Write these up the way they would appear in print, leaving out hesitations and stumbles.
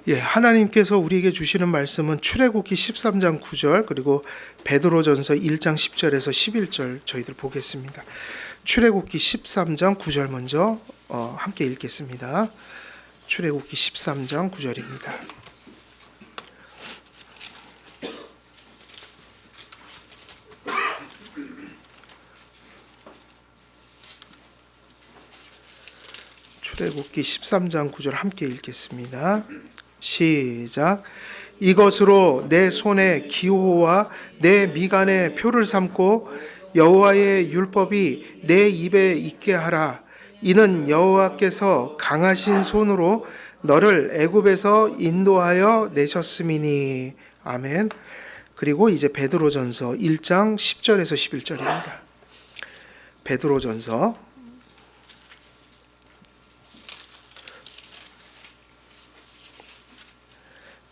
예, 하나님께서 우리에게 주시는 말씀은 출애굽기 13장 9절 그리고 베드로전서 1장 10절에서 11절 저희들 보겠습니다. 출애굽기 13장 9절 먼저 함께 읽겠습니다. 출애굽기 13장 9절입니다. 출애굽기 13장 9절 함께 읽겠습니다. 시작. 이것으로 내 손에 기호와 내 미간에 표를 삼고 여호와의 율법이 내 입에 있게 하라. 이는 여호와께서 강하신 손으로 너를 애굽에서 인도하여 내셨음이니. 아멘. 그리고 이제 베드로전서 1장 10절에서 11절입니다. 베드로전서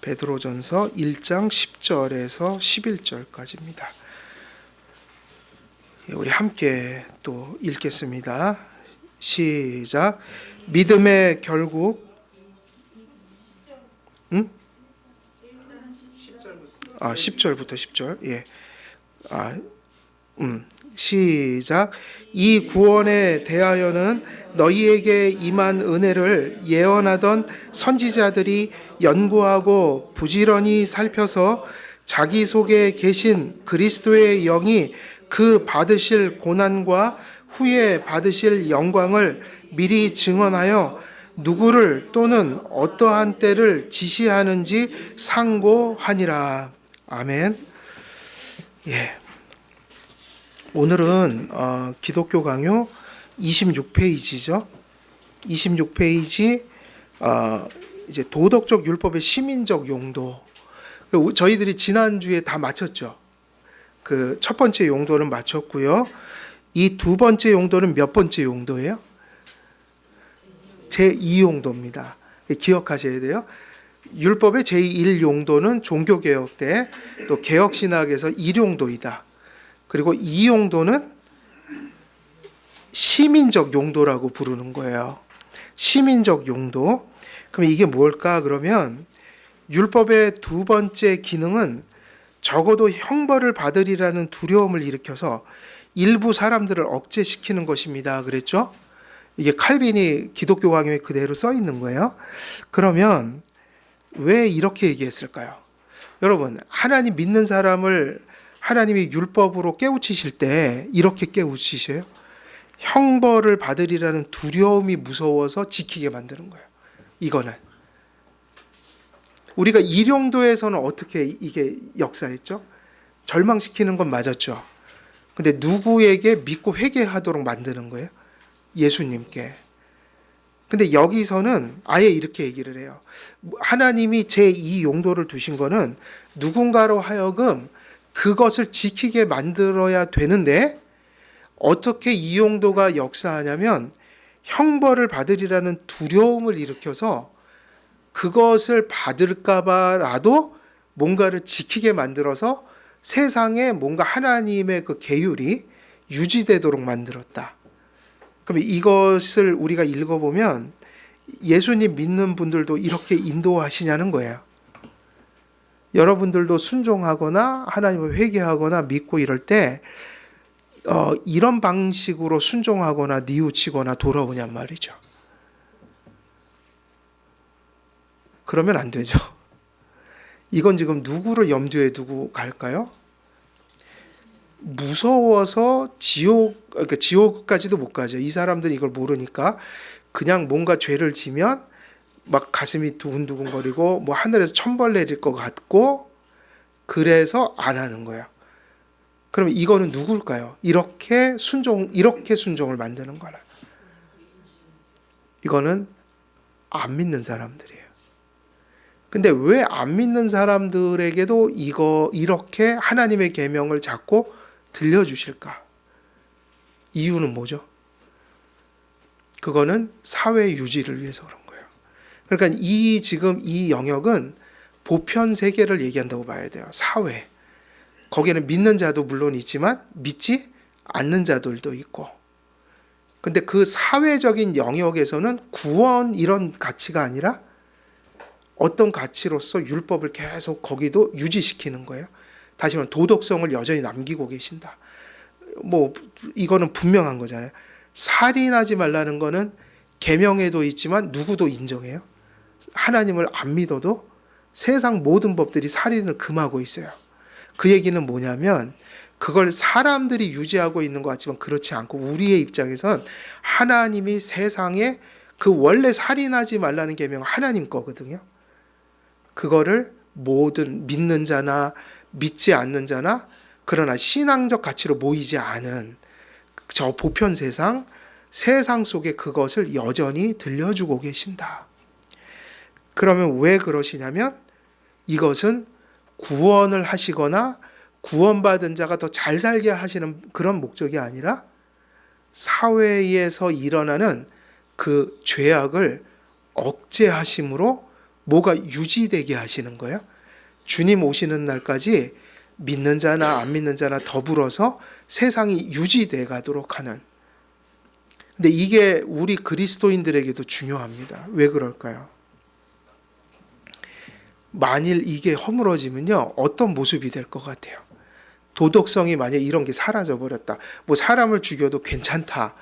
1장 10절에서 11절까지입니다. 우리 함께 또 읽겠습니다. 시작. 믿음의 결국 10절부터 10절. 예. 시작. 이 구원에 대하여는 너희에게 임한 은혜를 예언하던 선지자들이 연구하고 부지런히 살펴서 자기 속에 계신 그리스도의 영이 그 받으실 고난과 후에 받으실 영광을 미리 증언하여 누구를 또는 어떠한 때를 지시하는지 상고하니라. 아멘. 예. 오늘은 기독교 강요 26페이지죠. 26페이지 이제 도덕적 율법의 시민적 용도. 저희들이 지난주에 다 마쳤죠. 그 첫 번째 용도는 마쳤고요. 이 두 번째 용도는 몇 번째 용도예요? 제2용도입니다. 기억하셔야 돼요. 율법의 제1용도는 종교개혁 때 또 개혁신학에서 1용도이다. 그리고 이 용도는 시민적 용도라고 부르는 거예요. 시민적 용도. 그럼 이게 뭘까? 그러면 율법의 두 번째 기능은 적어도 형벌을 받으리라는 두려움을 일으켜서 일부 사람들을 억제시키는 것입니다. 그랬죠? 이게 칼빈이 기독교 강요에 그대로 써 있는 거예요. 그러면 왜 이렇게 얘기했을까요? 여러분, 하나님 믿는 사람을 하나님이 율법으로 깨우치실 때 이렇게 깨우치셔요. 형벌을 받으리라는 두려움이 무서워서 지키게 만드는 거예요. 이거는 우리가 일용도에서는 어떻게 이게 역사했죠? 절망시키는 건 맞았죠. 근데 누구에게 믿고 회개하도록 만드는 거예요? 예수님께. 근데 여기서는 아예 이렇게 얘기를 해요. 하나님이 제2 용도를 두신 거는 누군가로 하여금 그것을 지키게 만들어야 되는데 어떻게 이 용도가 역사하냐면 형벌을 받으리라는 두려움을 일으켜서 그것을 받을까봐라도 뭔가를 지키게 만들어서 세상에 뭔가 하나님의 그 계율이 유지되도록 만들었다. 그럼 이것을 우리가 읽어보면 예수님 믿는 분들도 이렇게 인도하시냐는 거예요. 여러분들도 순종하거나 하나님을 회개하거나 믿고 이럴 때 이런 방식으로 순종하거나 뉘우치거나 돌아오냔 말이죠. 그러면 안 되죠. 이건 지금 누구를 염두에 두고 갈까요? 무서워서 그러니까 지옥까지도 못 가죠. 이 사람들이 이걸 모르니까 그냥 뭔가 죄를 지면 막 가슴이 두근두근거리고 뭐 하늘에서 천벌 내릴 것 같고 그래서 안 하는 거예요. 그럼 이거는 누굴까요? 이렇게 순종을 만드는 거라. 이거는 안 믿는 사람들이에요. 근데 왜 안 믿는 사람들에게도 이렇게 하나님의 계명을 자꾸 들려주실까? 이유는 뭐죠? 그거는 사회 유지를 위해서 그런 거예요. 그러니까 지금 이 영역은 보편 세계를 얘기한다고 봐야 돼요. 사회. 거기에는 믿는 자도 물론 있지만 믿지 않는 자들도 있고. 근데 그 사회적인 영역에서는 구원 이런 가치가 아니라 어떤 가치로서 율법을 계속 거기도 유지시키는 거예요. 다시 말하면 도덕성을 여전히 남기고 계신다. 뭐 이거는 분명한 거잖아요. 살인하지 말라는 거는 계명에도 있지만 누구도 인정해요. 하나님을 안 믿어도 세상 모든 법들이 살인을 금하고 있어요. 그 얘기는 뭐냐면 그걸 사람들이 유지하고 있는 것 같지만 그렇지 않고 우리의 입장에선 하나님이 세상에 그 원래 살인하지 말라는 계명 하나님 거거든요. 그거를 모든 믿는 자나 믿지 않는 자나 그러나 신앙적 가치로 모이지 않은 저 보편 세상 속에 그것을 여전히 들려주고 계신다. 그러면 왜 그러시냐면 이것은 구원을 하시거나 구원받은 자가 더 잘 살게 하시는 그런 목적이 아니라 사회에서 일어나는 그 죄악을 억제하심으로 뭐가 유지되게 하시는 거예요. 주님 오시는 날까지 믿는 자나 안 믿는 자나 더불어서 세상이 유지돼 가도록 하는. 근데 이게 우리 그리스도인들에게도 중요합니다. 왜 그럴까요? 만일 이게 허물어지면요, 어떤 모습이 될 것 같아요? 도덕성이 만약 이런 게 사라져 버렸다. 뭐 사람을 죽여도 괜찮다.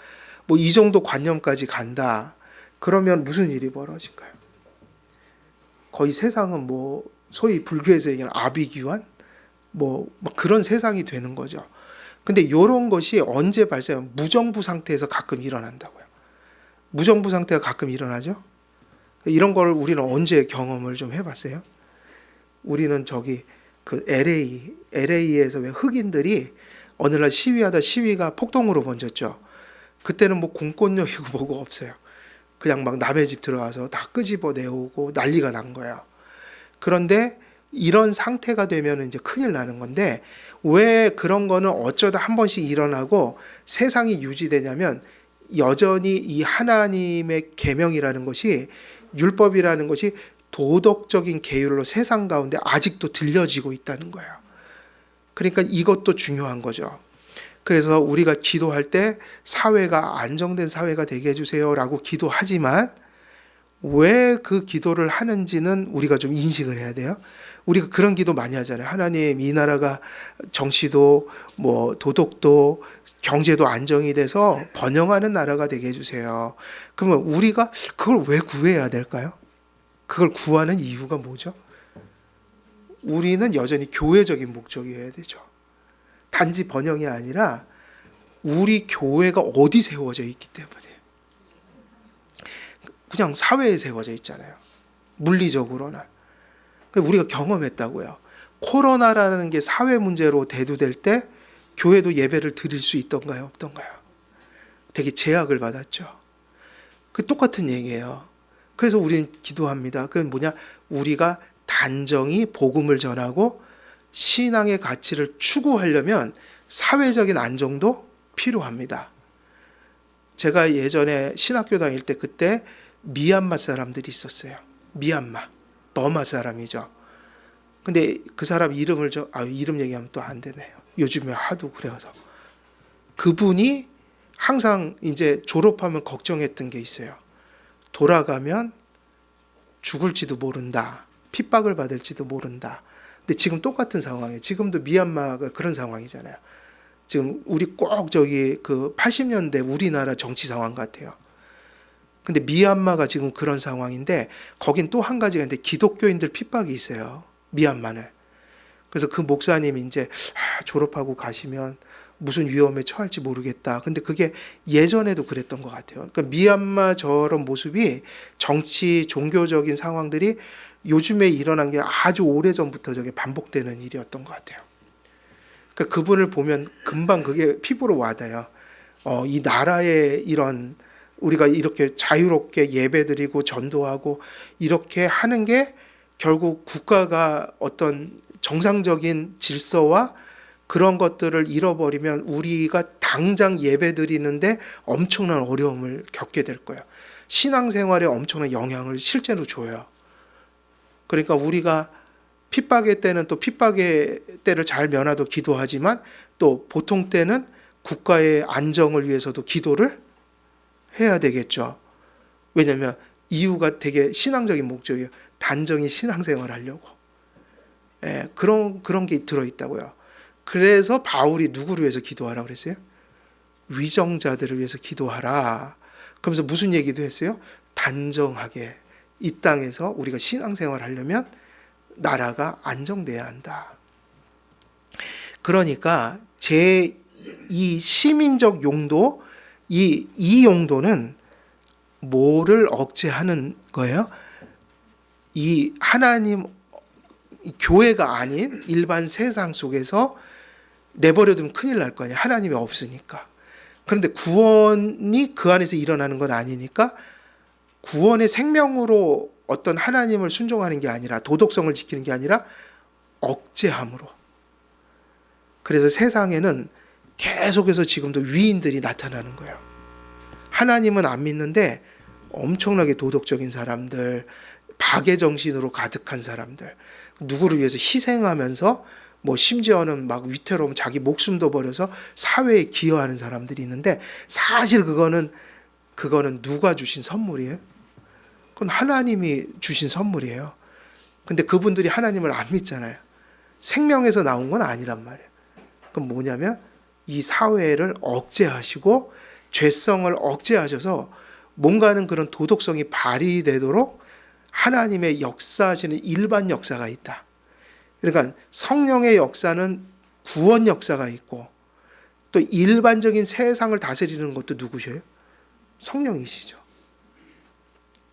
뭐 이 정도 관념까지 간다. 그러면 무슨 일이 벌어질까요? 거의 세상은 뭐 소위 불교에서 얘기하는 아비규환 뭐 그런 세상이 되는 거죠. 근데 이런 것이 언제 발생하면 무정부 상태에서 가끔 일어난다고요. 무정부 상태가 가끔 일어나죠. 이런 걸 우리는 언제 경험을 좀 해봤어요? 우리는 저기 그 LA에서 왜 흑인들이 어느 날 시위하다 시위가 폭동으로 번졌죠. 그때는 뭐 공권력이고 뭐고 없어요. 그냥 막 남의 집 들어와서 다 끄집어 내오고 난리가 난 거예요. 그런데 이런 상태가 되면 이제 큰일 나는 건데 왜 그런 거는 어쩌다 한 번씩 일어나고 세상이 유지되냐면 여전히 이 하나님의 계명이라는 것이 율법이라는 것이 도덕적인 계율로 세상 가운데 아직도 들려지고 있다는 거예요. 그러니까 이것도 중요한 거죠. 그래서 우리가 기도할 때 사회가 안정된 사회가 되게 해주세요라고 기도하지만 왜 그 기도를 하는지는 우리가 좀 인식을 해야 돼요. 우리가 그런 기도 많이 하잖아요. 하나님, 이 나라가 정치도 뭐 도덕도 경제도 안정이 돼서 번영하는 나라가 되게 해주세요. 그러면 우리가 그걸 왜 구해야 될까요? 그걸 구하는 이유가 뭐죠? 우리는 여전히 교회적인 목적이어야 되죠. 단지 번영이 아니라 우리 교회가 어디 세워져 있기 때문에 그냥 사회에 세워져 있잖아요. 물리적으로나. 우리가 경험했다고요. 코로나라는 게 사회 문제로 대두될 때 교회도 예배를 드릴 수 있던가요? 없던가요? 되게 제약을 받았죠. 그 똑같은 얘기예요. 그래서 우리는 기도합니다. 그건 뭐냐? 우리가 단정히 복음을 전하고 신앙의 가치를 추구하려면 사회적인 안정도 필요합니다. 제가 예전에 신학교 다닐 때 그때 미얀마 사람들이 있었어요. 미얀마, 버마 사람이죠. 근데 그 사람 이름을 이름 얘기하면 또 안 되네요. 요즘에 하도 그래서 그분이 항상 이제 졸업하면 걱정했던 게 있어요. 돌아가면 죽을지도 모른다. 핍박을 받을지도 모른다. 근데 지금 똑같은 상황이에요. 지금도 미얀마가 그런 상황이잖아요. 지금 우리 꼭 저기 그 80년대 우리나라 정치 상황 같아요. 근데 미얀마가 지금 그런 상황인데 거긴 또 한 가지가 있는데 기독교인들 핍박이 있어요. 미얀마는. 그래서 그 목사님이 이제 졸업하고 가시면 무슨 위험에 처할지 모르겠다. 근데 그게 예전에도 그랬던 것 같아요. 그러니까 미얀마 저런 모습이 정치, 종교적인 상황들이 요즘에 일어난 게 아주 오래전부터 저게 반복되는 일이었던 것 같아요. 그러니까 그분을 보면 금방 그게 피부로 와닿아요. 이 나라의 이런 우리가 이렇게 자유롭게 예배드리고 전도하고 이렇게 하는 게 결국 국가가 어떤 정상적인 질서와 그런 것들을 잃어버리면 우리가 당장 예배드리는데 엄청난 어려움을 겪게 될 거예요. 신앙생활에 엄청난 영향을 실제로 줘요. 그러니까 우리가 핍박의 때는 또 핍박의 때를 잘 면하도 기도하지만 또 보통 때는 국가의 안정을 위해서도 기도를 해야 되겠죠. 왜냐하면 이유가 되게 신앙적인 목적이에요. 단정히 신앙생활 하려고. 예, 그런 게 들어있다고요. 그래서 바울이 누구를 위해서 기도하라 그랬어요? 위정자들을 위해서 기도하라. 그러면서 무슨 얘기도 했어요? 단정하게 이 땅에서 우리가 신앙생활 하려면 나라가 안정돼야 한다. 그러니까 이 시민적 용도, 이 용도는 뭐를 억제하는 거예요? 이 하나님, 교회가 아닌 일반 세상 속에서 내버려두면 큰일 날 거 아니에요. 하나님이 없으니까. 그런데 구원이 그 안에서 일어나는 건 아니니까 구원의 생명으로 어떤 하나님을 순종하는 게 아니라, 도덕성을 지키는 게 아니라 억제함으로. 그래서 세상에는 계속해서 지금도 위인들이 나타나는 거예요. 하나님은 안 믿는데 엄청나게 도덕적인 사람들, 박애정신으로 가득한 사람들, 누구를 위해서 희생하면서 뭐 심지어는 막 위태로움 자기 목숨도 버려서 사회에 기여하는 사람들이 있는데, 사실 그거는 누가 주신 선물이에요? 그건 하나님이 주신 선물이에요. 근데 그분들이 하나님을 안 믿잖아요. 생명에서 나온 건 아니란 말이에요. 그럼 뭐냐면 이 사회를 억제하시고 죄성을 억제하셔서 뭔가는 그런 도덕성이 발휘되도록 하나님의 역사하시는 일반 역사가 있다. 그러니까 성령의 역사는 구원 역사가 있고, 또 일반적인 세상을 다스리는 것도 누구셔요? 성령이시죠.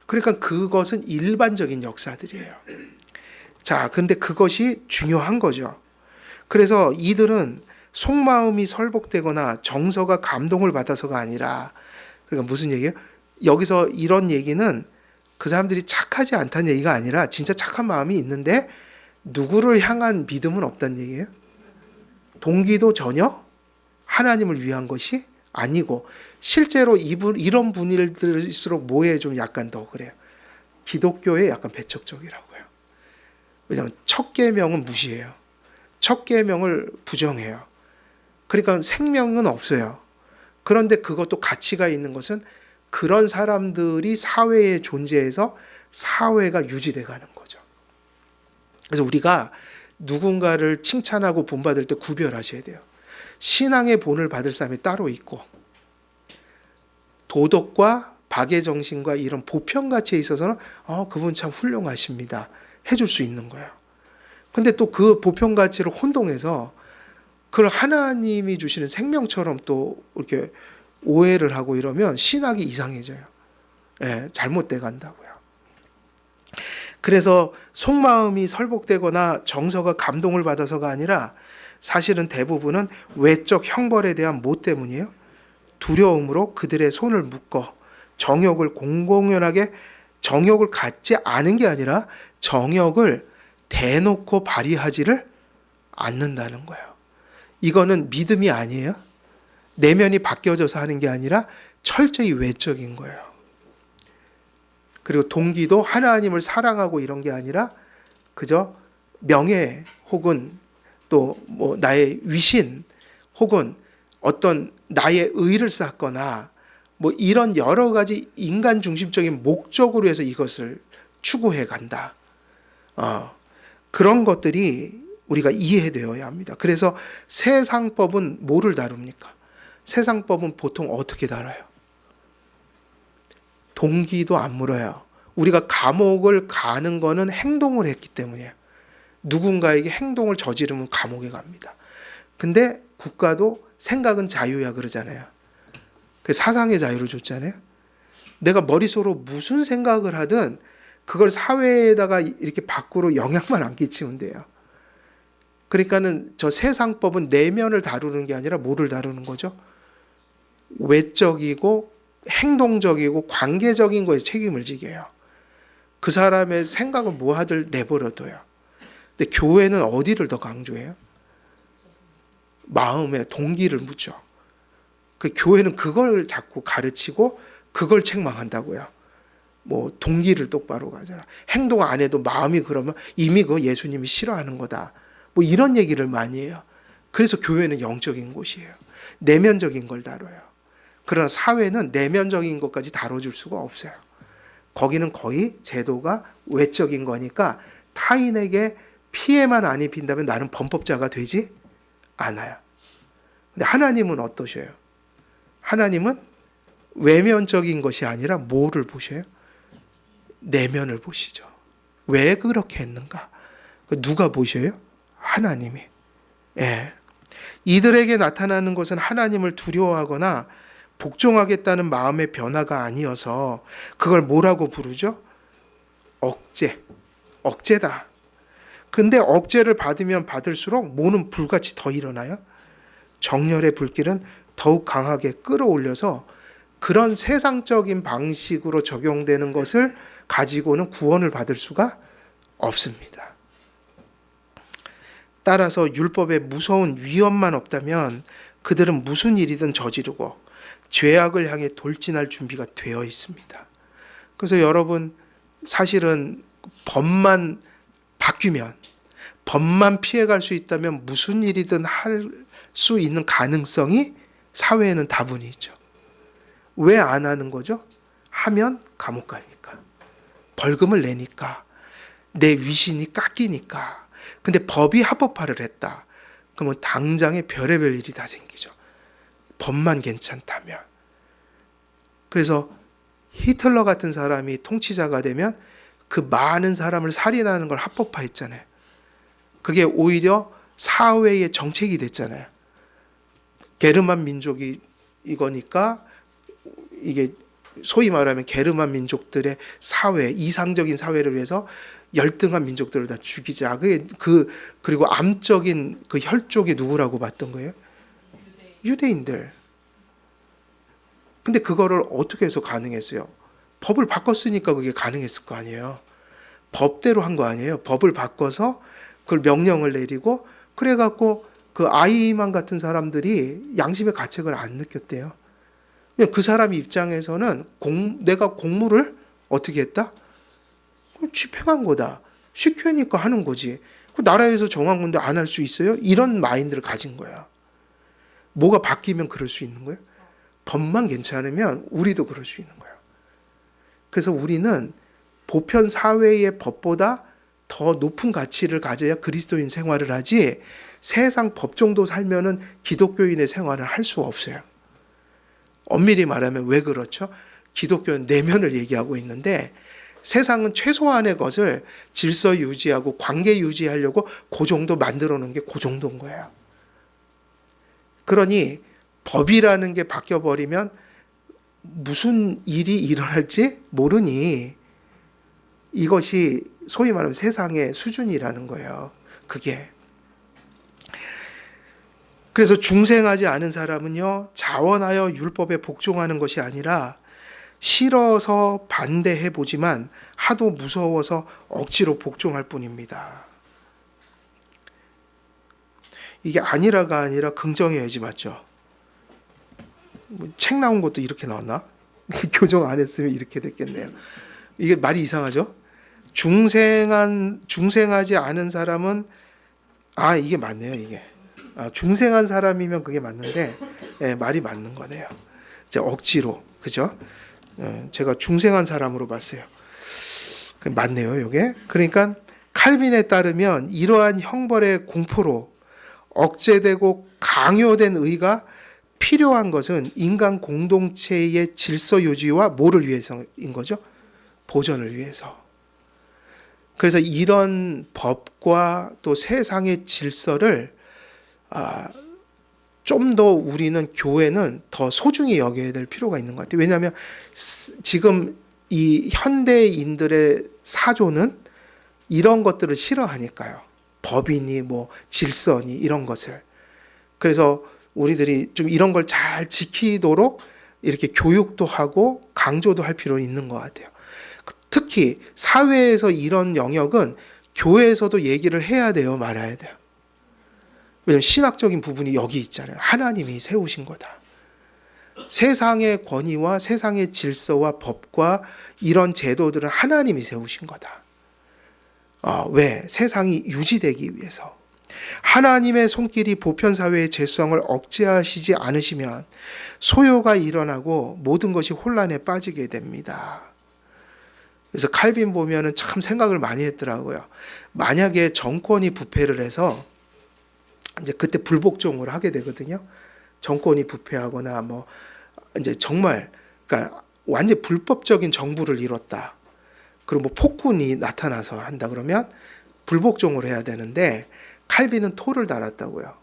그러니까 그것은 일반적인 역사들이에요. 자, 근데 그것이 중요한 거죠. 그래서 이들은 속마음이 설복되거나 정서가 감동을 받아서가 아니라, 그러니까 무슨 얘기예요? 여기서 이런 얘기는 그 사람들이 착하지 않다는 얘기가 아니라 진짜 착한 마음이 있는데 누구를 향한 믿음은 없다는 얘기예요. 동기도 전혀 하나님을 위한 것이 아니고, 실제로 이런 분일들일수록 뭐에 좀 약간 더 그래요. 기독교에 약간 배척적이라고요. 왜냐하면 첫 계명은 무시해요. 첫 계명을 부정해요. 그러니까 생명은 없어요. 그런데 그것도 가치가 있는 것은 그런 사람들이 사회에 존재해서 사회가 유지돼 가는 거죠. 그래서 우리가 누군가를 칭찬하고 본받을 때 구별하셔야 돼요. 신앙의 본을 받을 사람이 따로 있고, 도덕과 박애정신과 이런 보편가치에 있어서는 그분 참 훌륭하십니다 해줄 수 있는 거예요. 근데 또 그 보편가치를 혼동해서 그걸 하나님이 주시는 생명처럼 또 이렇게 오해를 하고 이러면 신학이 이상해져요. 예, 잘못돼 간다고요. 그래서 속마음이 설복되거나 정서가 감동을 받아서가 아니라 사실은 대부분은 외적 형벌에 대한 못 때문이에요. 두려움으로 그들의 손을 묶어 정욕을 공공연하게, 정욕을 갖지 않은 게 아니라 정욕을 대놓고 발휘하지를 않는다는 거예요. 이거는 믿음이 아니에요. 내면이 바뀌어져서 하는 게 아니라 철저히 외적인 거예요. 그리고 동기도 하나님을 사랑하고 이런 게 아니라 그저 명예 혹은 또 뭐 나의 위신 혹은 어떤 나의 의를 쌓거나 뭐 이런 여러 가지 인간 중심적인 목적으로 해서 이것을 추구해 간다. 그런 것들이 우리가 이해되어야 합니다. 그래서 세상법은 뭐를 다룹니까? 세상법은 보통 어떻게 다뤄요? 동기도 안 물어요. 우리가 감옥을 가는 거는 행동을 했기 때문이에요. 누군가에게 행동을 저지르면 감옥에 갑니다. 근데 국가도 생각은 자유야 그러잖아요. 그 사상의 자유를 줬잖아요. 내가 머릿속으로 무슨 생각을 하든 그걸 사회에다가 이렇게 밖으로 영향만 안 끼치면 돼요. 그러니까는 저 세상법은 내면을 다루는 게 아니라 뭐를 다루는 거죠? 외적이고 행동적이고 관계적인 거에 책임을 지게 해요. 그 사람의 생각은 뭐 하들 내버려둬요. 근데 교회는 어디를 더 강조해요? 마음에 동기를 묻죠. 그 교회는 그걸 자꾸 가르치고 그걸 책망한다고요. 뭐 동기를 똑바로 가져라. 행동 안 해도 마음이 그러면 이미 그거 예수님이 싫어하는 거다. 뭐 이런 얘기를 많이 해요. 그래서 교회는 영적인 곳이에요. 내면적인 걸 다뤄요. 그러나 사회는 내면적인 것까지 다뤄줄 수가 없어요. 거기는 거의 제도가 외적인 거니까 타인에게 피해만 안 입힌다면 나는 범법자가 되지 않아요. 근데 하나님은 어떠셔요? 하나님은 외면적인 것이 아니라 뭐를 보셔요? 내면을 보시죠. 왜 그렇게 했는가? 누가 보셔요? 하나님이. 예. 이들에게 나타나는 것은 하나님을 두려워하거나 복종하겠다는 마음의 변화가 아니어서 그걸 뭐라고 부르죠? 억제다. 근데 억제를 받으면 받을수록 뭐는 불같이 더 일어나요? 정열의 불길은 더욱 강하게 끌어올려서 그런 세상적인 방식으로 적용되는 것을 가지고는 구원을 받을 수가 없습니다. 따라서 율법에 무서운 위험만 없다면 그들은 무슨 일이든 저지르고 죄악을 향해 돌진할 준비가 되어 있습니다. 그래서 여러분 사실은 법만 바뀌면 법만 피해갈 수 있다면 무슨 일이든 할 수 있는 가능성이 사회에는 다분히 있죠. 왜 안 하는 거죠? 하면 감옥 가니까. 벌금을 내니까. 내 위신이 깎이니까. 근데 법이 합법화를 했다. 그러면 당장에 별의별 일이 다 생기죠. 법만 괜찮다면. 그래서 히틀러 같은 사람이 통치자가 되면 그 많은 사람을 살인하는 걸 합법화했잖아요. 그게 오히려 사회의 정책이 됐잖아요. 게르만 민족이 이거니까 이게 소위 말하면 게르만 민족들의 사회, 이상적인 사회를 위해서 열등한 민족들을 다 죽이자. 그리고 암적인 그 혈족이 누구라고 봤던 거예요? 유대인들. 근데 그거를 어떻게 해서 가능했어요? 법을 바꿨으니까 그게 가능했을 거 아니에요. 법대로 한 거 아니에요. 법을 바꿔서 그걸 명령을 내리고 그래갖고 그 아이만 같은 사람들이 양심의 가책을 안 느꼈대요. 그 사람 입장에서는 내가 공무를 어떻게 했다? 집행한 거다. 시키니까 하는 거지. 그 나라에서 정한 건데 안 할 수 있어요? 이런 마인드를 가진 거야. 뭐가 바뀌면 그럴 수 있는 거예요? 법만 괜찮으면 우리도 그럴 수 있는 거예요. 그래서 우리는 보편 사회의 법보다 더 높은 가치를 가져야 그리스도인 생활을 하지 세상 법 정도 살면은 기독교인의 생활을 할 수 없어요. 엄밀히 말하면 왜 그렇죠? 기독교는 내면을 얘기하고 있는데 세상은 최소한의 것을 질서 유지하고 관계 유지하려고 그 정도 만들어 놓은 게 그 정도인 거예요. 그러니 법이라는 게 바뀌어버리면 무슨 일이 일어날지 모르니 이것이 소위 말하면 세상의 수준이라는 거예요. 그게. 그래서 중생하지 않은 사람은요, 자원하여 율법에 복종하는 것이 아니라 싫어서 반대해 보지만 하도 무서워서 억지로 복종할 뿐입니다. 이게 아니라가 아니라 긍정해야지 맞죠? 책 나온 것도 이렇게 나왔나? 교정 안 했으면 이렇게 됐겠네요. 이게 말이 이상하죠? 중생하지 않은 사람은 이게 맞네요. 이게 중생한 사람이면 그게 맞는데 말이 맞는 거네요. 이제 억지로 그죠? 제가 중생한 사람으로 봤어요. 맞네요. 이게 그러니까 칼빈에 따르면 이러한 형벌의 공포로 억제되고 강요된 의가 필요한 것은 인간 공동체의 질서 유지와 뭐를 위해서인 거죠? 보전을 위해서. 그래서 이런 법과 또 세상의 질서를 좀 더 우리는 교회는 더 소중히 여겨야 될 필요가 있는 것 같아요. 왜냐하면 지금 이 현대인들의 사조는 이런 것들을 싫어하니까요. 법이니 뭐 질서니 이런 것을. 그래서 우리들이 좀 이런 걸 잘 지키도록 이렇게 교육도 하고 강조도 할 필요는 있는 것 같아요. 특히 사회에서 이런 영역은 교회에서도 얘기를 해야 돼요, 말아야 돼요. 왜냐하면 신학적인 부분이 여기 있잖아요. 하나님이 세우신 거다. 세상의 권위와 세상의 질서와 법과 이런 제도들은 하나님이 세우신 거다. 왜? 세상이 유지되기 위해서. 하나님의 손길이 보편사회의 재수성을 억제하시지 않으시면 소요가 일어나고 모든 것이 혼란에 빠지게 됩니다. 그래서 칼빈 보면은 참 생각을 많이 했더라고요. 만약에 정권이 부패를 해서 이제 그때 불복종을 하게 되거든요. 정권이 부패하거나 뭐 이제 정말 그러니까 완전 불법적인 정부를 이뤘다. 그리고 뭐 폭군이 나타나서 한다 그러면 불복종을 해야 되는데 칼빈은 토를 달았다고요.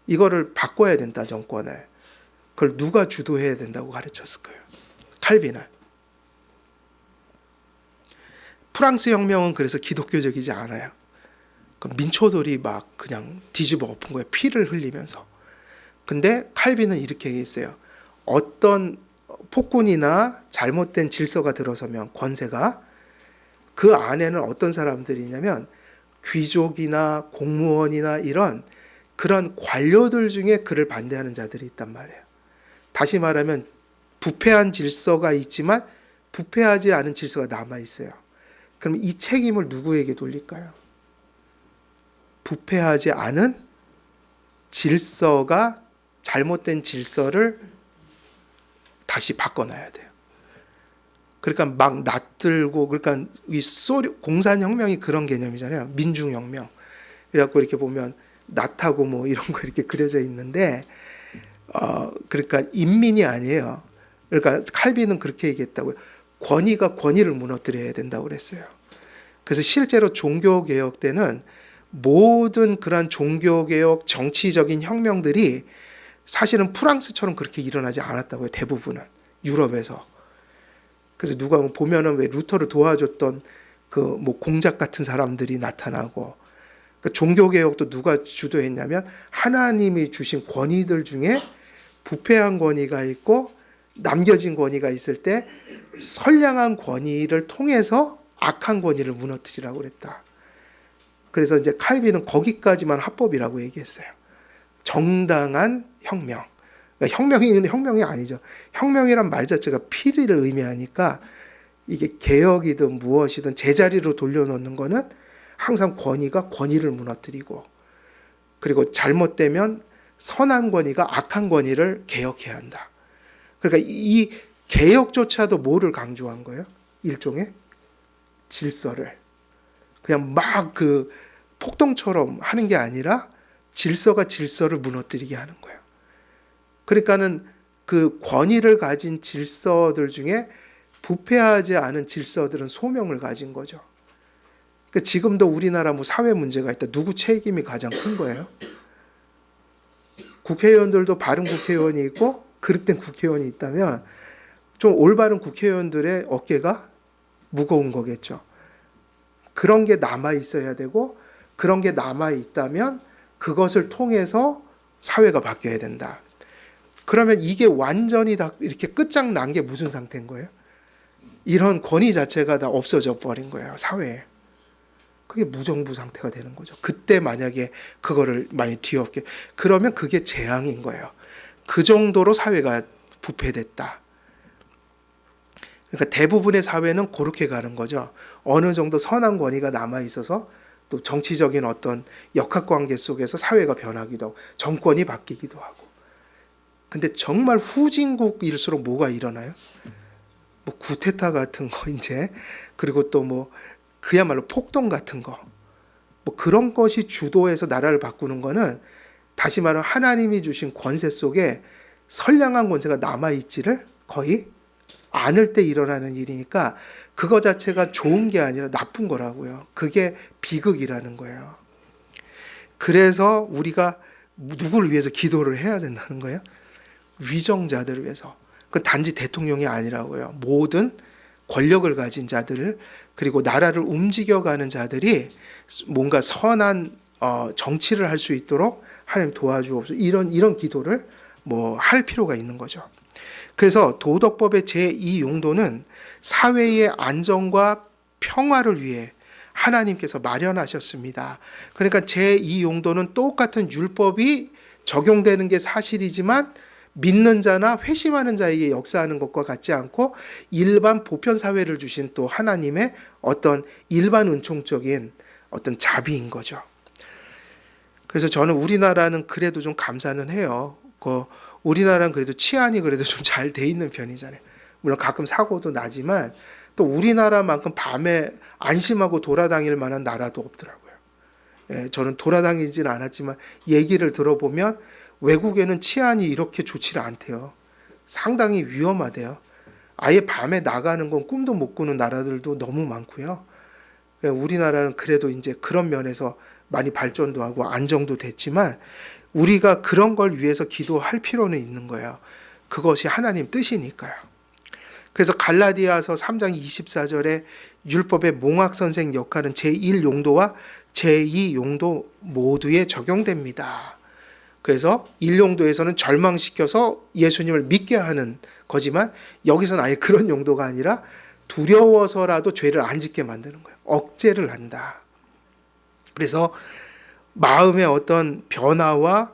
이거를 바꿔야 된다 정권을. 그걸 누가 주도해야 된다고 가르쳤을 거예요. 칼빈은. 프랑스 혁명은 그래서 기독교적이지 않아요. 민초들이 막 그냥 뒤집어 엎은 거예요. 피를 흘리면서. 근데 칼빈은 이렇게 얘기했어요. 어떤 폭군이나 잘못된 질서가 들어서면 권세가 그 안에는 어떤 사람들이 있냐면 귀족이나 공무원이나 이런 그런 관료들 중에 그를 반대하는 자들이 있단 말이에요. 다시 말하면 부패한 질서가 있지만 부패하지 않은 질서가 남아 있어요. 그럼 이 책임을 누구에게 돌릴까요? 부패하지 않은 질서가 잘못된 질서를 다시 바꿔놔야 돼요. 그러니까 막 낯들고 그러니까 이 공산혁명이 그런 개념이잖아요. 민중혁명. 그래갖고 이렇게 보면 낫하고 뭐 이런 거 이렇게 그려져 있는데 그러니까 인민이 아니에요. 그러니까 칼빈은 그렇게 얘기했다고요. 권위가 권위를 무너뜨려야 된다고 그랬어요. 그래서 실제로 종교개혁 때는 모든 그런 종교개혁 정치적인 혁명들이 사실은 프랑스처럼 그렇게 일어나지 않았다고요. 대부분은 유럽에서. 그래서 누가 보면은 왜 루터를 도와줬던 그 뭐 공작 같은 사람들이 나타나고 그러니까 종교개혁도 누가 주도했냐면 하나님이 주신 권위들 중에 부패한 권위가 있고 남겨진 권위가 있을 때 선량한 권위를 통해서 악한 권위를 무너뜨리라고 그랬다. 그래서 이제 칼빈은 거기까지만 합법이라고 얘기했어요. 정당한 혁명. 그러니까 혁명이 아니죠. 혁명이란 말 자체가 피를 의미하니까 이게 개혁이든 무엇이든 제자리로 돌려놓는 거는 항상 권위를 무너뜨리고 그리고 잘못되면 선한 권위가 악한 권위를 개혁해야 한다. 그러니까 이 개혁조차도 뭐를 강조한 거예요? 일종의 질서를. 그냥 막 그 폭동처럼 하는 게 아니라 질서가 질서를 무너뜨리게 하는 거예요. 그러니까는 그 권위를 가진 질서들 중에 부패하지 않은 질서들은 소명을 가진 거죠. 그러니까 지금도 우리나라 뭐 사회 문제가 있다. 누구 책임이 가장 큰 거예요? 국회의원들도 바른 국회의원이 있고 그릇된 국회의원이 있다면 좀 올바른 국회의원들의 어깨가 무거운 거겠죠. 그런 게 남아 있어야 되고 그런 게 남아 있다면 그것을 통해서 사회가 바뀌어야 된다. 그러면 이게 완전히 다 이렇게 끝장난 게 무슨 상태인 거예요? 이런 권위 자체가 다 없어져 버린 거예요, 사회에. 그게 무정부 상태가 되는 거죠. 그때 만약에 그거를 많이 뒤엎게 그러면 그게 재앙인 거예요. 그 정도로 사회가 부패됐다. 그러니까 대부분의 사회는 그렇게 가는 거죠. 어느 정도 선한 권위가 남아 있어서 또 정치적인 어떤 역학관계 속에서 사회가 변하기도 하고 정권이 바뀌기도 하고. 근데 정말 후진국일수록 뭐가 일어나요? 뭐 구테타 같은 거 이제 그리고 또 뭐 그야말로 폭동 같은 거. 뭐 그런 것이 주도해서 나라를 바꾸는 거는 다시 말하면 하나님이 주신 권세 속에 선량한 권세가 남아 있지를 거의 않을 때 일어나는 일이니까 그거 자체가 좋은 게 아니라 나쁜 거라고요. 그게 비극이라는 거예요. 그래서 우리가 누구를 위해서 기도를 해야 된다는 거예요? 위정자들을 위해서. 그 단지 대통령이 아니라고요. 모든 권력을 가진 자들 그리고 나라를 움직여가는 자들이 뭔가 선한 정치를 할 수 있도록 하나님 도와주옵소서. 이런 기도를 뭐 할 필요가 있는 거죠. 그래서 도덕법의 제2 용도는 사회의 안정과 평화를 위해 하나님께서 마련하셨습니다. 그러니까 제2 용도는 똑같은 율법이 적용되는 게 사실이지만 믿는 자나 회심하는 자에게 역사하는 것과 같지 않고 일반 보편 사회를 주신 또 하나님의 어떤 일반 은총적인 어떤 자비인 거죠. 그래서 저는 우리나라는 그래도 좀 감사는 해요. 우리나라는 그래도 치안이 그래도 좀 잘 돼 있는 편이잖아요. 물론 가끔 사고도 나지만 또 우리나라만큼 밤에 안심하고 돌아다닐 만한 나라도 없더라고요. 예, 저는 돌아다니지는 않았지만 얘기를 들어보면 외국에는 치안이 이렇게 좋지를 않대요. 상당히 위험하대요. 아예 밤에 나가는 건 꿈도 못 꾸는 나라들도 너무 많고요. 예, 우리나라는 그래도 이제 그런 면에서 많이 발전도 하고 안정도 됐지만 우리가 그런 걸 위해서 기도할 필요는 있는 거예요. 그것이 하나님 뜻이니까요. 그래서 갈라디아서 3장 24절에 율법의 몽학 선생 역할은 제1용도와 제2용도 모두에 적용됩니다. 그래서 1용도에서는 절망시켜서 예수님을 믿게 하는 거지만 여기서는 아예 그런 용도가 아니라 두려워서라도 죄를 안 짓게 만드는 거예요. 억제를 한다. 그래서 마음의 어떤 변화와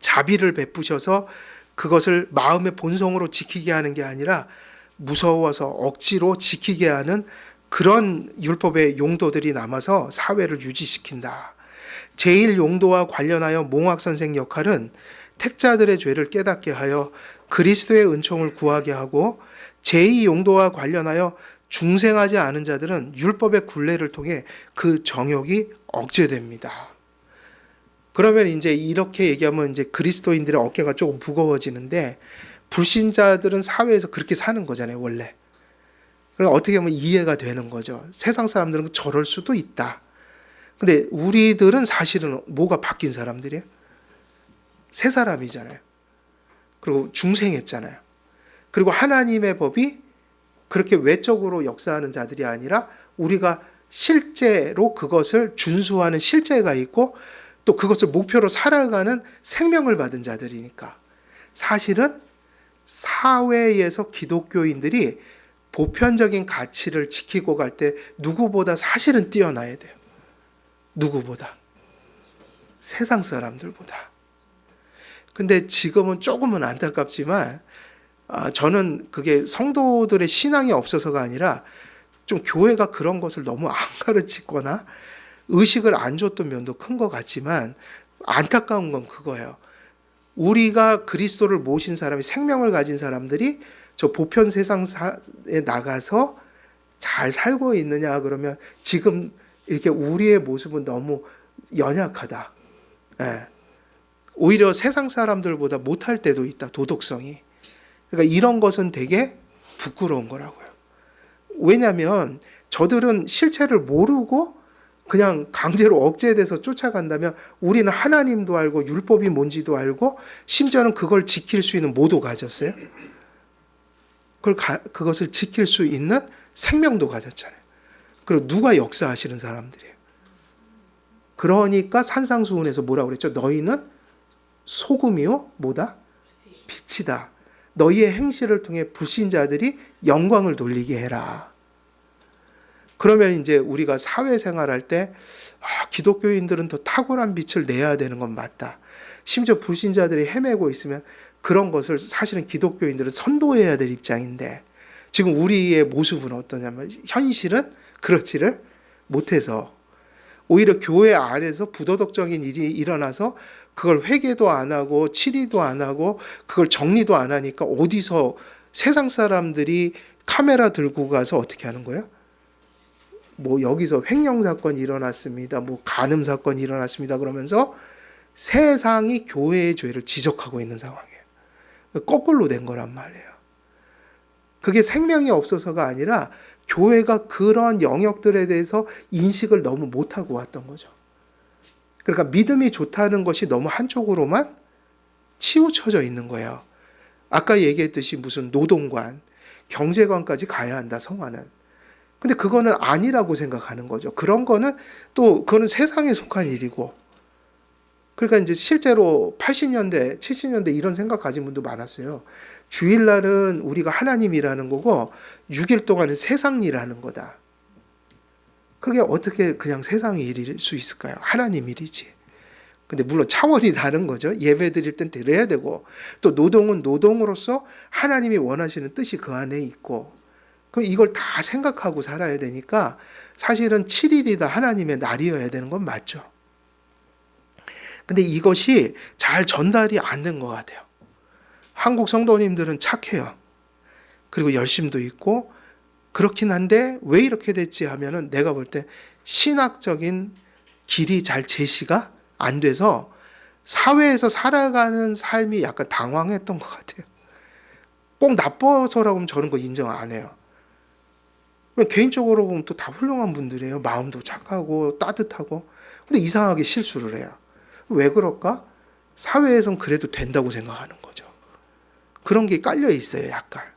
자비를 베푸셔서 그것을 마음의 본성으로 지키게 하는 게 아니라 무서워서 억지로 지키게 하는 그런 율법의 용도들이 남아서 사회를 유지시킨다. 제1용도와 관련하여 몽학 선생 역할은 택자들의 죄를 깨닫게 하여 그리스도의 은총을 구하게 하고, 제2용도와 관련하여 중생하지 않은 자들은 율법의 굴레를 통해 그 정욕이 억제됩니다. 그러면 이제 이렇게 얘기하면 이제 그리스도인들의 어깨가 조금 무거워지는데, 불신자들은 사회에서 그렇게 사는 거잖아요, 원래. 그럼 어떻게 보면 이해가 되는 거죠. 세상 사람들은 저럴 수도 있다. 근데 우리들은 사실은 뭐가 바뀐 사람들이에요? 새 사람이잖아요. 그리고 중생했잖아요. 그리고 하나님의 법이 그렇게 외적으로 역사하는 자들이 아니라 우리가 실제로 그것을 준수하는 실제가 있고 또 그것을 목표로 살아가는 생명을 받은 자들이니까 사실은 사회에서 기독교인들이 보편적인 가치를 지키고 갈 때 누구보다 사실은 뛰어나야 돼요. 누구보다. 세상 사람들보다. 근데 지금은 조금은 안타깝지만 저는 그게 성도들의 신앙이 없어서가 아니라 좀 교회가 그런 것을 너무 안 가르치거나 의식을 안 줬던 면도 큰 것 같지만 안타까운 건 그거예요. 우리가 그리스도를 모신 사람이 생명을 가진 사람들이 저 보편 세상에 나가서 잘 살고 있느냐 그러면 지금 이렇게 우리의 모습은 너무 연약하다. 예. 오히려 세상 사람들보다 못할 때도 있다. 도덕성이. 그러니까 이런 것은 되게 부끄러운 거라고요. 왜냐하면 저들은 실체를 모르고 그냥 강제로 억제돼서 쫓아간다면 우리는 하나님도 알고 율법이 뭔지도 알고 심지어는 그걸 지킬 수 있는 모도 가졌어요. 그것을 지킬 수 있는 생명도 가졌잖아요. 그리고 누가 역사하시는 사람들이에요. 그러니까 산상수훈에서 뭐라고 그랬죠? 너희는 소금이요? 뭐다? 빛이다. 너희의 행실을 통해 불신자들이 영광을 돌리게 해라. 그러면 이제 우리가 사회생활할 때 기독교인들은 더 탁월한 빛을 내야 되는 건 맞다. 심지어 불신자들이 헤매고 있으면 그런 것을 사실은 기독교인들은 선도해야 될 입장인데 지금 우리의 모습은 어떠냐면 현실은 그렇지를 못해서 오히려 교회 안에서 부도덕적인 일이 일어나서 그걸 회개도 안 하고 치리도 안 하고 그걸 정리도 안 하니까 어디서 세상 사람들이 카메라 들고 가서 어떻게 하는 거예요? 뭐 여기서 횡령 사건이 일어났습니다. 뭐 간음 사건이 일어났습니다. 그러면서 세상이 교회의 죄를 지적하고 있는 상황이에요. 거꾸로 된 거란 말이에요. 그게 생명이 없어서가 아니라 교회가 그런 영역들에 대해서 인식을 너무 못하고 왔던 거죠. 그러니까 믿음이 좋다는 것이 너무 한쪽으로만 치우쳐져 있는 거예요. 아까 얘기했듯이 무슨 노동관, 경제관까지 가야 한다, 성화는. 근데 그거는 아니라고 생각하는 거죠. 그런 거는 또 그거는 세상에 속한 일이고. 그러니까 이제 실제로 80년대, 70년대 이런 생각 가진 분도 많았어요. 주일날은 우리가 하나님이라는 거고 6일 동안은 세상 일하는 거다. 그게 어떻게 그냥 세상 일일 수 있을까요? 하나님 일이지. 근데 물론 차원이 다른 거죠. 예배 드릴 땐 드려야 되고 또 노동은 노동으로서 하나님이 원하시는 뜻이 그 안에 있고 그럼 이걸 다 생각하고 살아야 되니까 사실은 7일이다 하나님의 날이어야 되는 건 맞죠. 근데 이것이 잘 전달이 안 된 것 같아요. 한국 성도님들은 착해요. 그리고 열심도 있고 그렇긴 한데 왜 이렇게 됐지 하면은 내가 볼 때 신학적인 길이 잘 제시가 안 돼서 사회에서 살아가는 삶이 약간 당황했던 것 같아요. 꼭 나빠서라고 하면 저는 거 인정 안 해요. 개인적으로 보면 또 다 훌륭한 분들이에요. 마음도 착하고 따뜻하고. 근데 이상하게 실수를 해요. 왜 그럴까? 사회에선 그래도 된다고 생각하는 거죠. 그런 게 깔려 있어요, 약간.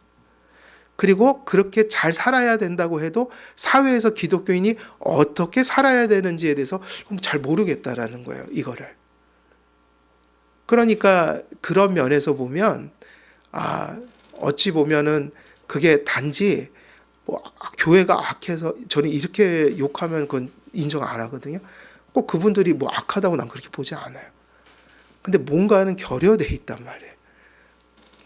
그리고 그렇게 잘 살아야 된다고 해도 사회에서 기독교인이 어떻게 살아야 되는지에 대해서 잘 모르겠다라는 거예요, 이거를. 그러니까 그런 면에서 보면, 어찌 보면은 그게 단지 뭐 교회가 악해서 저는 이렇게 욕하면 그건 인정 안 하거든요. 꼭 그분들이 뭐 악하다고 난 그렇게 보지 않아요. 근데 뭔가는 결여돼 있단 말이에요.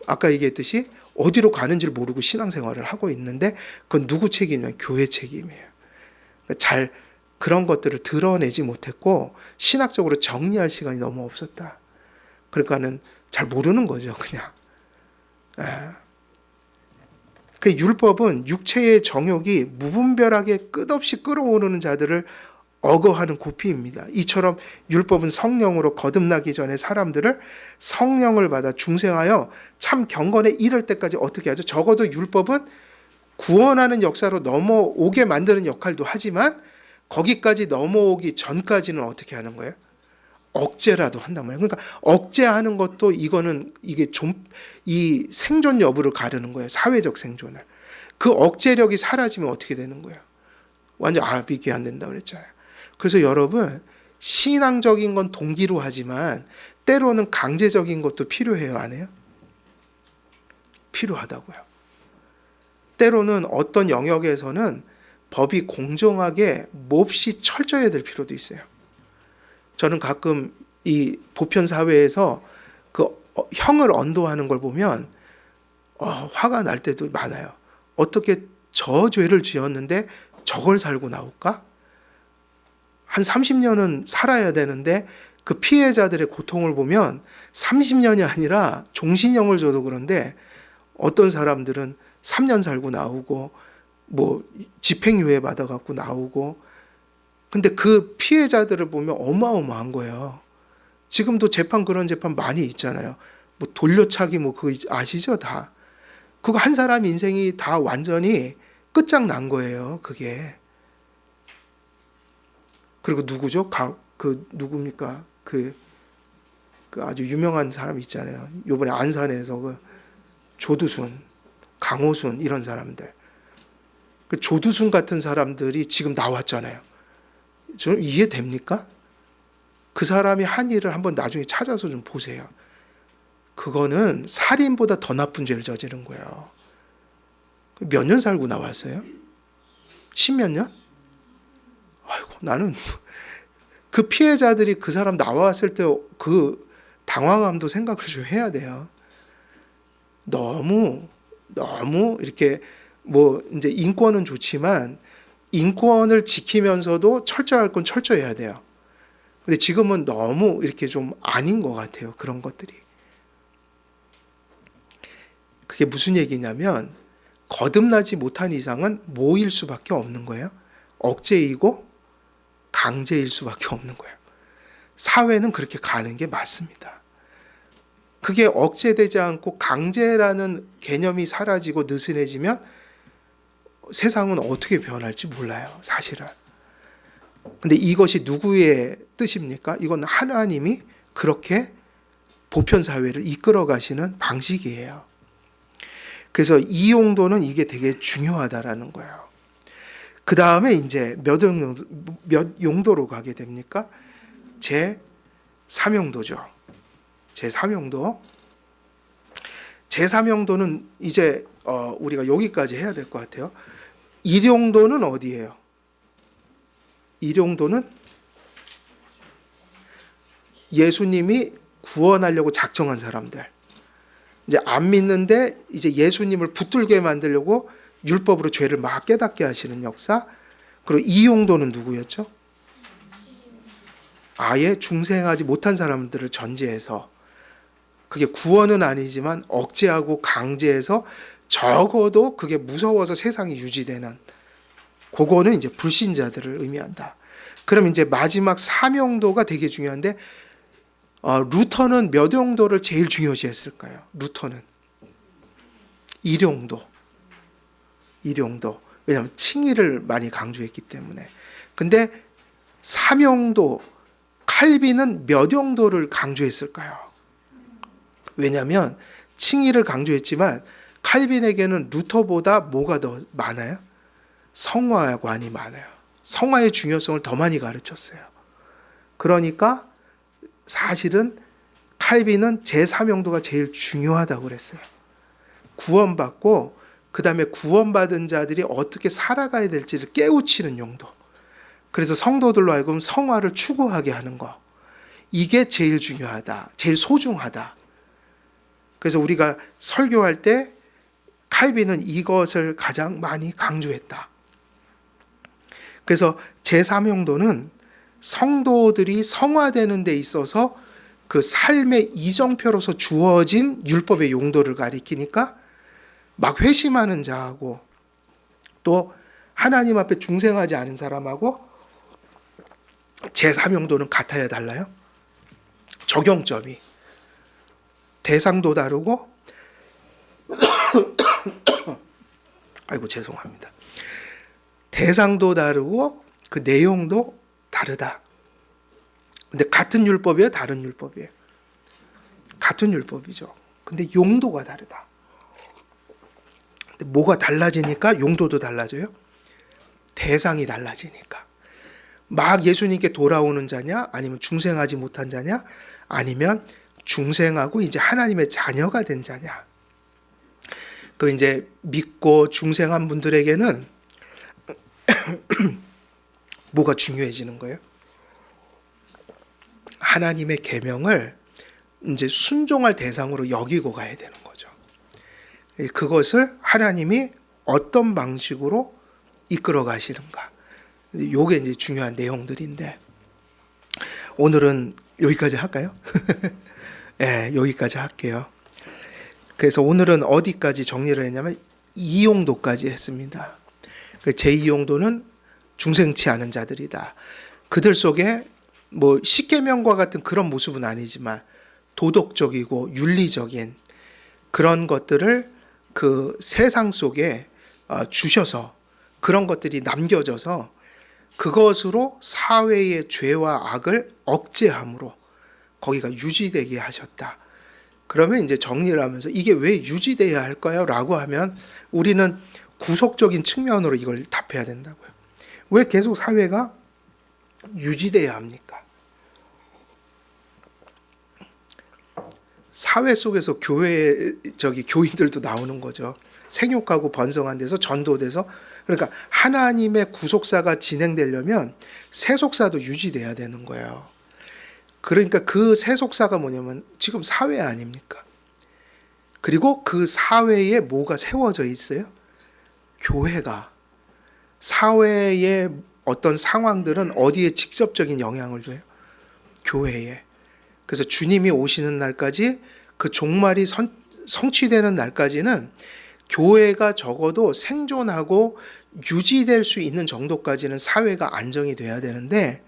아까 얘기했듯이 어디로 가는지를 모르고 신앙생활을 하고 있는데 그건 누구 책임이냐면 교회 책임이에요. 그러니까 잘 그런 것들을 드러내지 못했고 신학적으로 정리할 시간이 너무 없었다. 그러니까는 잘 모르는 거죠, 그냥. 그 율법은 육체의 정욕이 무분별하게 끝없이 끌어오르는 자들을 억어하는 고피입니다. 이처럼 율법은 성령으로 거듭나기 전에 사람들을 성령을 받아 중생하여 참 경건에 이를 때까지 어떻게 하죠? 적어도 율법은 구원하는 역사로 넘어오게 만드는 역할도 하지만 거기까지 넘어오기 전까지는 어떻게 하는 거예요? 억제라도 한단 말이에요. 그러니까 억제하는 것도 이게 좀 이 생존 여부를 가르는 거예요. 사회적 생존을. 그 억제력이 사라지면 어떻게 되는 거예요? 완전 압이게 안 된다고 그랬잖아요. 그래서 여러분 신앙적인 건 동기로 하지만 때로는 강제적인 것도 필요해요, 안 해요? 필요하다고요. 때로는 어떤 영역에서는 법이 공정하게 몹시 철저해야 될 필요도 있어요. 저는 가끔 이 보편 사회에서 그 형을 언도하는 걸 보면 화가 날 때도 많아요. 어떻게 저 죄를 지었는데 저걸 살고 나올까? 한 30년은 살아야 되는데 그 피해자들의 고통을 보면 30년이 아니라 종신형을 줘도 그런데 어떤 사람들은 3년 살고 나오고 뭐 집행유예 받아갖고 나오고 근데 그 피해자들을 보면 어마어마한 거예요. 지금도 그런 재판 많이 있잖아요. 뭐 돌려차기 그거 아시죠? 다. 그거 한 사람 인생이 다 완전히 끝장난 거예요. 그게. 그리고 누구죠? 누굽니까? 그 아주 유명한 사람 있잖아요. 요번에 안산에서 그 조두순, 강호순 이런 사람들. 그 조두순 같은 사람들이 지금 나왔잖아요. 좀 이해됩니까? 그 사람이 한 일을 한번 나중에 찾아서 좀 보세요. 그거는 살인보다 더 나쁜 죄를 저지른 거예요. 몇 년 살고 나왔어요? 10몇 년? 아이고, 나는 그 피해자들이 그 사람 나왔을 때 그 당황함도 생각을 좀 해야 돼요. 너무 이렇게 이제 인권은 좋지만 인권을 지키면서도 철저할 건 철저해야 돼요. 근데 지금은 너무 이렇게 좀 아닌 것 같아요. 그런 것들이. 그게 무슨 얘기냐면 거듭나지 못한 이상은 뭐일 수밖에 없는 거예요? 억제이고 강제일 수밖에 없는 거예요. 사회는 그렇게 가는 게 맞습니다. 그게 억제되지 않고 강제라는 개념이 사라지고 느슨해지면 세상은 어떻게 변할지 몰라요, 사실은. 근데 이것이 누구의 뜻입니까? 이건 하나님이 그렇게 보편 사회를 이끌어 가시는 방식이에요. 그래서 이 용도는 이게 되게 중요하다라는 거예요. 그 다음에 이제 몇 용도로 가게 됩니까? 제 3용도죠. 제 3용도. 제 3용도는 이제 우리가 여기까지 해야 될 것 같아요. 1용도는 어디예요? 1용도는 예수님이 구원하려고 작정한 사람들. 이제 안 믿는데 이제 예수님을 붙들게 만들려고 율법으로 죄를 막 깨닫게 하시는 역사. 그리고 2용도는 누구였죠? 아예 중생하지 못한 사람들을 전제해서 그게 구원은 아니지만 억제하고 강제해서 적어도 그게 무서워서 세상이 유지되는, 그거는 이제 불신자들을 의미한다. 그럼 이제 마지막 3용도가 되게 중요한데, 루터는 몇 용도를 제일 중요시했을까요? 루터는 1용도. 왜냐하면 칭의를 많이 강조했기 때문에. 근데 3용도, 칼빈은 몇 용도를 강조했을까요? 왜냐하면 칭의를 강조했지만 칼빈에게는 루터보다 뭐가 더 많아요? 성화관이 많아요. 성화의 중요성을 더 많이 가르쳤어요. 그러니까 사실은 칼빈은 제3용도가 제일 중요하다고 그랬어요. 구원받고 그 다음에 구원받은 자들이 어떻게 살아가야 될지를 깨우치는 용도. 그래서 성도들로 하여금 성화를 추구하게 하는 거. 이게 제일 중요하다. 제일 소중하다. 그래서 우리가 설교할 때 칼빈은 이것을 가장 많이 강조했다. 그래서 제3용도는 성도들이 성화되는 데 있어서 그 삶의 이정표로서 주어진 율법의 용도를 가리키니까 막 회심하는 자하고 또 하나님 앞에 중생하지 않은 사람하고 제3용도는 같아야 달라요. 적용점이. 대상도 다르고 아이고 죄송합니다. 대상도 다르고 그 내용도 다르다. 근데 같은 율법이에요? 다른 율법이에요? 같은 율법이죠. 근데 용도가 다르다. 근데 뭐가 달라지니까 용도도 달라져요? 대상이 달라지니까. 막 예수님께 돌아오는 자냐? 아니면 중생하지 못한 자냐? 아니면 중생하고 이제 하나님의 자녀가 된 자냐? 그 이제 믿고 중생한 분들에게는 뭐가 중요해지는 거예요? 하나님의 계명을 이제 순종할 대상으로 여기고 가야 되는 거죠. 그것을 하나님이 어떤 방식으로 이끌어 가시는가. 요게 이제 중요한 내용들인데 오늘은 여기까지 할까요? 네, 여기까지 할게요. 그래서 오늘은 어디까지 정리를 했냐면 2용도까지 했습니다. 제2용도는 중생치 않은 자들이다. 그들 속에 뭐 십계명과 같은 그런 모습은 아니지만 도덕적이고 윤리적인 그런 것들을 그 세상 속에 주셔서 그런 것들이 남겨져서 그것으로 사회의 죄와 악을 억제함으로 거기가 유지되게 하셨다. 그러면 이제 정리를 하면서 이게 왜 유지돼야 할까요? 라고 하면 우리는 구속적인 측면으로 이걸 답해야 된다고요. 왜 계속 사회가 유지돼야 합니까? 사회 속에서 교인들도 나오는 거죠. 생육하고 번성한 데서 전도돼서 그러니까 하나님의 구속사가 진행되려면 세속사도 유지돼야 되는 거예요. 그러니까 그 세속사가 뭐냐면 지금 사회 아닙니까? 그리고 그 사회에 뭐가 세워져 있어요? 교회가. 사회의 어떤 상황들은 어디에 직접적인 영향을 줘요? 교회에. 그래서 주님이 오시는 날까지 그 종말이 성취되는 날까지는 교회가 적어도 생존하고 유지될 수 있는 정도까지는 사회가 안정이 돼야 되는데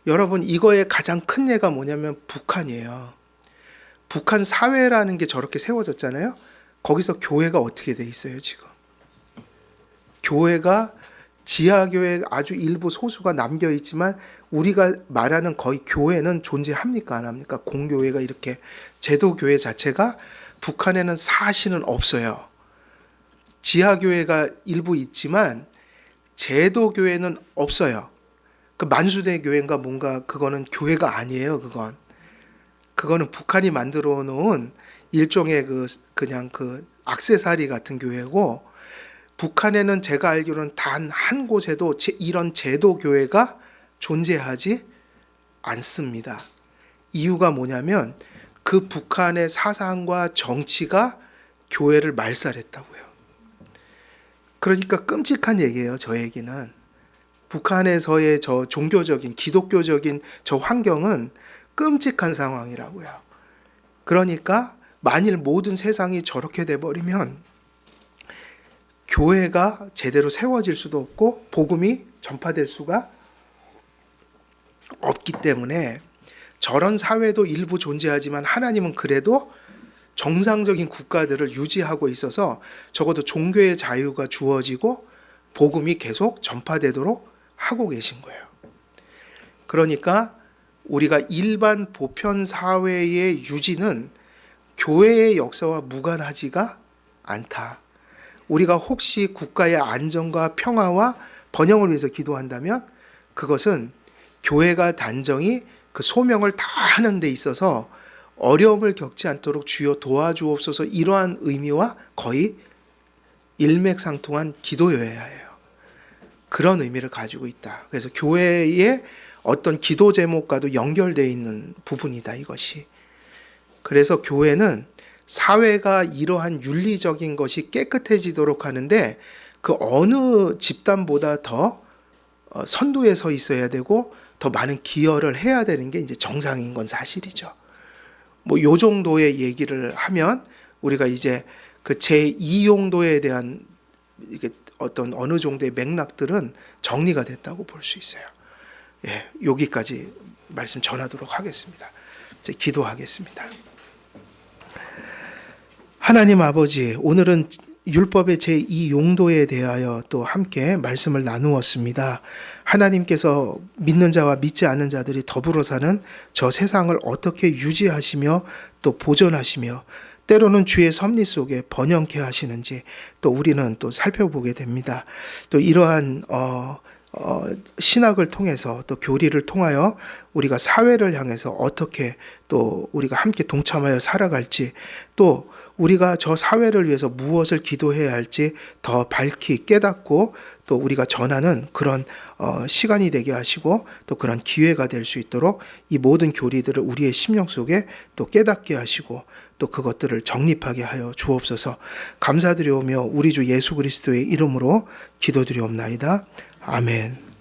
여러분 이거의 가장 큰 예가 뭐냐면 북한이에요. 북한 사회라는 게 저렇게 세워졌잖아요. 거기서 교회가 어떻게 돼 있어요 지금? 교회가 지하교회 아주 일부 소수가 남겨 있지만 우리가 말하는 거의 교회는 존재합니까 안 합니까? 공교회가 이렇게 제도교회 자체가 북한에는 사실은 없어요. 지하교회가 일부 있지만 제도교회는 없어요. 그 만수대 교회인가 뭔가 그거는 교회가 아니에요. 그거는 북한이 만들어 놓은 일종의 그냥 액세서리 같은 교회고 북한에는 제가 알기로는 단 한 곳에도 이런 제도 교회가 존재하지 않습니다. 이유가 뭐냐면 그 북한의 사상과 정치가 교회를 말살했다고요. 그러니까 끔찍한 얘기예요. 저 얘기는. 북한에서의 저 종교적인 기독교적인 저 환경은 끔찍한 상황이라고요. 그러니까 만일 모든 세상이 저렇게 돼버리면 교회가 제대로 세워질 수도 없고 복음이 전파될 수가 없기 때문에 저런 사회도 일부 존재하지만 하나님은 그래도 정상적인 국가들을 유지하고 있어서 적어도 종교의 자유가 주어지고 복음이 계속 전파되도록 하고 계신 거예요. 그러니까 우리가 일반 보편 사회의 유지는 교회의 역사와 무관하지가 않다. 우리가 혹시 국가의 안정과 평화와 번영을 위해서 기도한다면 그것은 교회가 단정히 그 소명을 다 하는 데 있어서 어려움을 겪지 않도록 주여 도와주옵소서 이러한 의미와 거의 일맥상통한 기도여야 해요. 그런 의미를 가지고 있다. 그래서 교회의 어떤 기도 제목과도 연결되어 있는 부분이다, 이것이. 그래서 교회는 사회가 이러한 윤리적인 것이 깨끗해지도록 하는데 그 어느 집단보다 더 선두에 서 있어야 되고 더 많은 기여를 해야 되는 게 이제 정상인 건 사실이죠. 뭐 요 정도의 얘기를 하면 우리가 이제 그 제2용도에 대한 이게 어떤 어느 정도의 맥락들은 정리가 됐다고 볼 수 있어요. 예, 여기까지 말씀 전하도록 하겠습니다. 이제 기도하겠습니다. 하나님 아버지, 오늘은 율법의 제2용도에 대하여 또 함께 말씀을 나누었습니다. 하나님께서 믿는 자와 믿지 않는 자들이 더불어 사는 저 세상을 어떻게 유지하시며 또 보존하시며 때로는 주의 섭리 속에 번영케 하시는지 또 우리는 또 살펴보게 됩니다. 또 이러한 신학을 통해서 또 교리를 통하여 우리가 사회를 향해서 어떻게 또 우리가 함께 동참하여 살아갈지 또 우리가 저 사회를 위해서 무엇을 기도해야 할지 더 밝히 깨닫고 또 우리가 전하는 그런 시간이 되게 하시고 또 그런 기회가 될 수 있도록 이 모든 교리들을 우리의 심령 속에 또 깨닫게 하시고 또 그것들을 정립하게 하여 주옵소서. 감사드리오며 우리 주 예수 그리스도의 이름으로 기도드리옵나이다. 아멘.